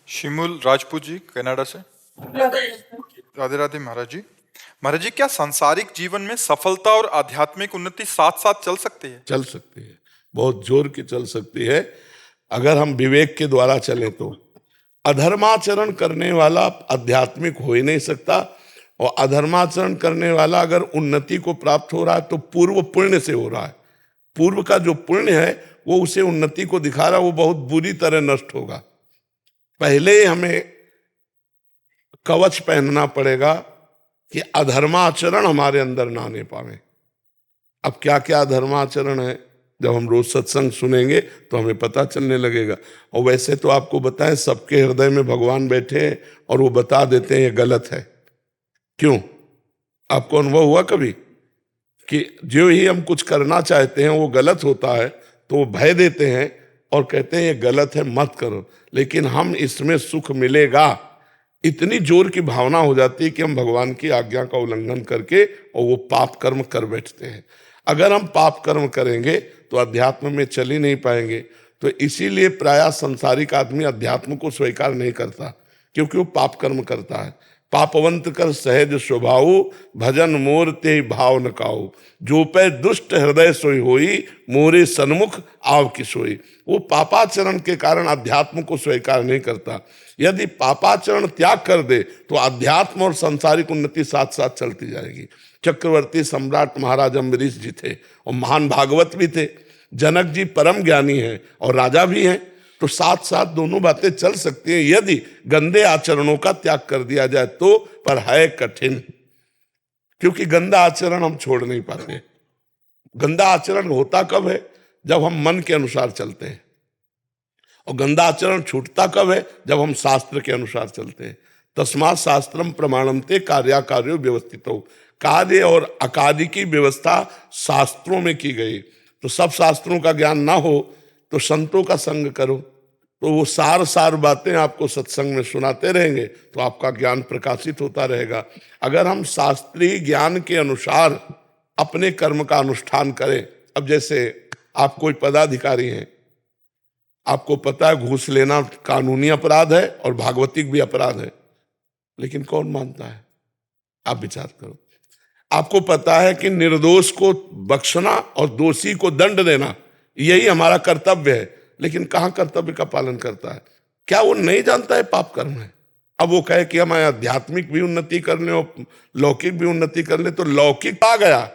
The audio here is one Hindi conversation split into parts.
शिमूल राजपूत जी कनाडा से। राधे राधे महाराज जी। महाराज जी, क्या सांसारिक जीवन में सफलता और आध्यात्मिक उन्नति साथ साथ चल सकती है? चल सकती है, बहुत जोर की चल सकती है, अगर हम विवेक के द्वारा चलें तो। अधर्माचरण करने वाला आध्यात्मिक हो ही नहीं सकता, और अधर्माचरण करने वाला अगर उन्नति को प्राप्त हो रहा है तो पूर्व पुण्य से हो रहा है। पूर्व का जो पुण्य है वो उसे उन्नति को दिखा रहा है, वो बहुत बुरी तरह नष्ट होगा। पहले हमें कवच पहनना पड़ेगा कि अधर्माचरण हमारे अंदर ना आने पावे। अब क्या क्या अधर्माचरण है, जब हम रोज सत्संग सुनेंगे तो हमें पता चलने लगेगा। और वैसे तो आपको बताएं, सबके हृदय में भगवान बैठे हैं और वो बता देते हैं ये गलत है। क्यों? आपको अनुभव हुआ कभी कि जो ही हम कुछ करना चाहते हैं वो गलत होता है तो वो भय देते हैं और कहते हैं ये गलत है, मत करो, लेकिन हम इसमें सुख मिलेगा, इतनी जोर की भावना हो जाती है कि हम भगवान की आज्ञा का उल्लंघन करके और वो पाप कर्म कर बैठते हैं। अगर हम पाप कर्म करेंगे तो अध्यात्म में चल ही नहीं पाएंगे। तो इसीलिए प्रायः संसारिक आदमी अध्यात्म को स्वीकार नहीं करता, क्योंकि वो पाप कर्म करता है। पापवंत कर सहज स्वभाव, भजन मोर ते भाव न काऊ, जो पे दुष्ट हृदय सोई होई, मोरे सन्मुख आव की सोई। वो पापाचरण के कारण अध्यात्म को स्वीकार नहीं करता। यदि पापाचरण त्याग कर दे तो अध्यात्म और सांसारिक उन्नति साथ साथ चलती जाएगी। चक्रवर्ती सम्राट महाराज अम्बरीश जी थे और महान भागवत भी थे। जनक जी परम ज्ञानी हैं और राजा भी हैं, तो साथ साथ दोनों बातें चल सकती हैं यदि गंदे आचरणों का त्याग कर दिया जाए तो। पर है कठिन, क्योंकि गंदा आचरण हम छोड़ नहीं पाते। गंदा आचरण होता कब है? जब हम मन के अनुसार चलते हैं। और गंदा आचरण छूटता कब है? जब हम शास्त्र के अनुसार चलते हैं। तस्मात् शास्त्रम प्रमाणमते कार्याकार्यो व्यवस्थितो। कार्य और अकार्य की व्यवस्था शास्त्रों में की गई। तो सब शास्त्रों का ज्ञान ना हो तो संतों का संग करो, तो वो सार बातें आपको सत्संग में सुनाते रहेंगे तो आपका ज्ञान प्रकाशित होता रहेगा। अगर हम शास्त्रीय ज्ञान के अनुसार अपने कर्म का अनुष्ठान करें, अब जैसे आप कोई पदाधिकारी हैं, आपको पता है घूस लेना कानूनी अपराध है और भागवतिक भी अपराध है, लेकिन कौन मानता है? आप विचार करो। आपको पता है कि निर्दोष को बख्शना और दोषी को दंड देना यही हमारा कर्तव्य है, लेकिन कहाँ कर्तव्य का पालन करता है? क्या वो नहीं जानता है पाप कर्म है? अब वो कहे कि हमें आध्यात्मिक भी उन्नति कर ले और लौकिक भी उन्नति कर ले, तो लौकिक आ गया,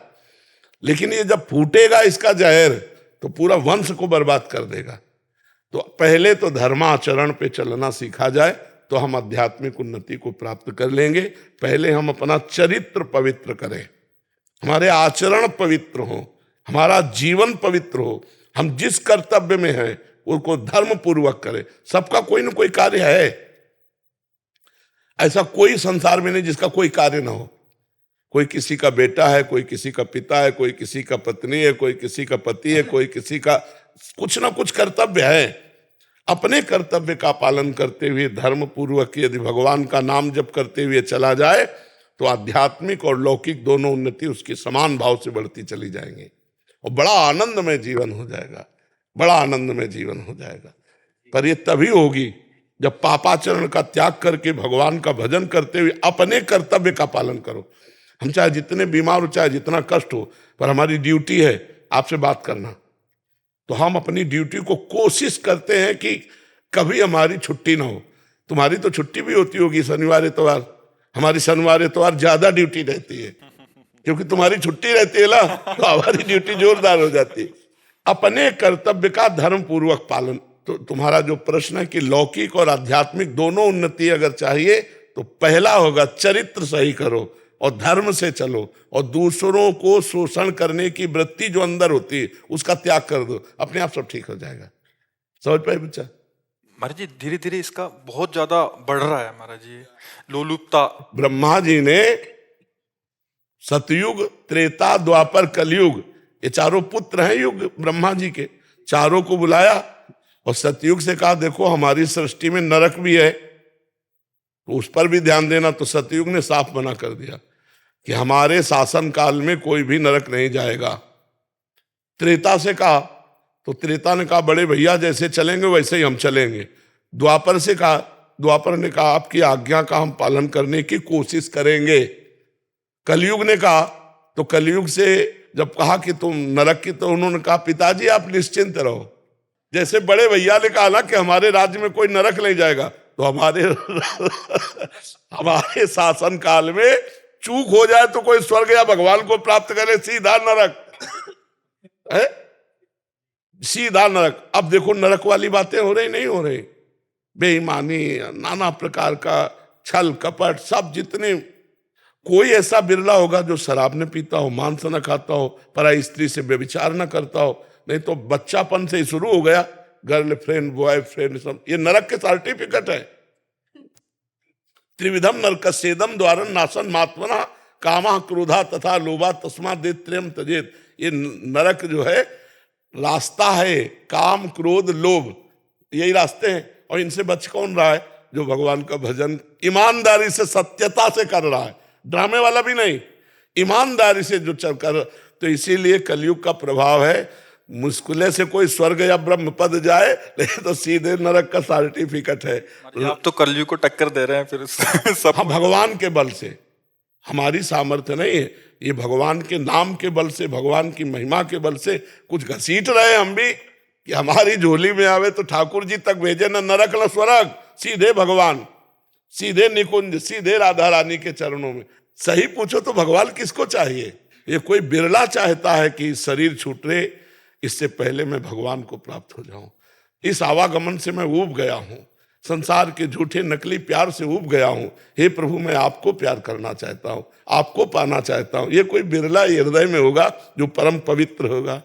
लेकिन ये जब फूटेगा इसका जहर तो पूरा वंश को बर्बाद कर देगा। तो पहले तो धर्माचरण पे चलना सीखा जाए तो हम आध्यात्मिक उन्नति को प्राप्त कर लेंगे। पहले हम अपना चरित्र पवित्र करें, हमारे आचरण पवित्र हो, हमारा जीवन पवित्र हो, हम जिस कर्तव्य में हैं उसको धर्म पूर्वक करें। सबका कोई ना कोई कार्य है, ऐसा कोई संसार में नहीं जिसका कोई कार्य ना हो। कोई किसी का बेटा है, कोई किसी का पिता है, कोई किसी का पत्नी है, कोई किसी का पति है, कोई किसी का कुछ ना कुछ कर्तव्य है। अपने कर्तव्य का पालन करते हुए धर्म पूर्वक यदि भगवान का नाम जप करते हुए चला जाए तो आध्यात्मिक और लौकिक दोनों उन्नति उसकी समान भाव से बढ़ती चली जाएंगी और बड़ा आनंदमय जीवन हो जाएगा, बड़ा आनंदमय जीवन हो जाएगा। पर ये तभी होगी जब पापाचरण का त्याग करके भगवान का भजन करते हुए अपने कर्तव्य का पालन करो। हम चाहे जितने बीमार हो, चाहे जितना कष्ट हो, पर हमारी ड्यूटी है आपसे बात करना, तो हम अपनी ड्यूटी को कोशिश करते हैं कि कभी हमारी छुट्टी ना हो। तुम्हारी तो छुट्टी भी होती होगी शनिवार इतवार, हमारी शनिवार इतवार ज्यादा ड्यूटी रहती है, क्योंकि तुम्हारी छुट्टी रहती है ना, तो हमारी ड्यूटी जोरदार हो जाती है। अपने कर्तव्य का धर्म पूर्वक पालन। तो तुम्हारा जो प्रश्न है कि लौकिक और आध्यात्मिक दोनों उन्नति अगर चाहिए तो पहला होगा चरित्र सही करो और धर्म से चलो, और दूसरों को शोषण करने की वृत्ति जो अंदर होती है उसका त्याग कर दो, अपने आप सब ठीक हो जाएगा। समझ पाए बच्चा? महाराज जी, धीरे धीरे इसका बहुत ज्यादा बढ़ रहा है महाराज जी, लोलुपता। ब्रह्मा जी ने सतयुग, त्रेता, द्वापर, कलयुग, ये चारों पुत्र हैं युग ब्रह्मा जी के, चारों को बुलाया और सतयुग से कहा देखो हमारी सृष्टि में नरक भी है तो उस पर भी ध्यान देना। तो सतयुग ने साफ मना कर दिया कि हमारे शासन काल में कोई भी नरक नहीं जाएगा। त्रेता से कहा तो त्रेता ने कहा बड़े भैया जैसे चलेंगे वैसे ही हम चलेंगे। द्वापर से कहा द्वापर ने कहा आपकी आज्ञा का हम पालन करने की कोशिश करेंगे। कलयुग ने कहा, तो कलयुग से जब कहा कि तुम नरक की, तो उन्होंने कहा पिताजी आप निश्चिंत रहो। जैसे बड़े भैया ने कहा ना कि हमारे राज्य में कोई नरक नहीं जाएगा, तो हमारे शासन काल में चूक हो जाए तो कोई स्वर्ग या भगवान को प्राप्त करे, सीधा नरक है, सीधा नरक। अब देखो नरक वाली बातें हो रही नहीं हो रही, बेईमानी, नाना प्रकार का छल कपट, सब जितने, कोई ऐसा बिरला होगा जो शराब न पीता हो, मांस न खाता हो, पराई स्त्री से व्यभिचार न करता हो, नहीं तो बच्चापन से ही शुरू हो गया, गर्लफ्रेंड बॉयफ्रेंड सब, ये नरक के सर्टिफिकेट है। त्रिविधम नरकस्येदम द्वारन नाशन मात्मना कामा क्रोधा तथा लोभा तस्मा त्रयम त्यजेत। ये नरक जो है रास्ता है, काम क्रोध लोभ, यही रास्ते हैं। और इनसे बच कौन रहा है? जो भगवान का भजन ईमानदारी से सत्यता से कर रहा है, ड्रामे वाला भी नहीं, ईमानदारी से जो चल कर। तो इसीलिए कलयुग का प्रभाव है, मुश्किल से कोई स्वर्ग या ब्रह्म पद जाए, नहीं तो सीधे नरक का सर्टिफिकेट है। आप तो कलयुग को टक्कर दे रहे हैं फिर सब। हम भगवान के बल से, हमारी सामर्थ्य नहीं है, ये भगवान के नाम के बल से, भगवान की महिमा के बल से कुछ घसीट रहे हम भी, कि हमारी झोली में आवे तो ठाकुर जी तक भेजे, न नरक न स्वर्ग, सीधे भगवान, सीधे निकुंज, सीधे राधा रानी के चरणों में। सही पूछो तो भगवान किसको चाहिए? ये कोई बिरला चाहता है कि शरीर छूटे, इससे पहले मैं भगवान को प्राप्त हो जाऊं। इस आवागमन से मैं ऊब गया हूं, संसार के झूठे नकली प्यार से ऊब गया हूं। हे प्रभु, मैं आपको प्यार करना चाहता हूं, आपको पाना चाहता हूं। ये कोई बिरला हृदय में होगा जो परम पवित्र होगा।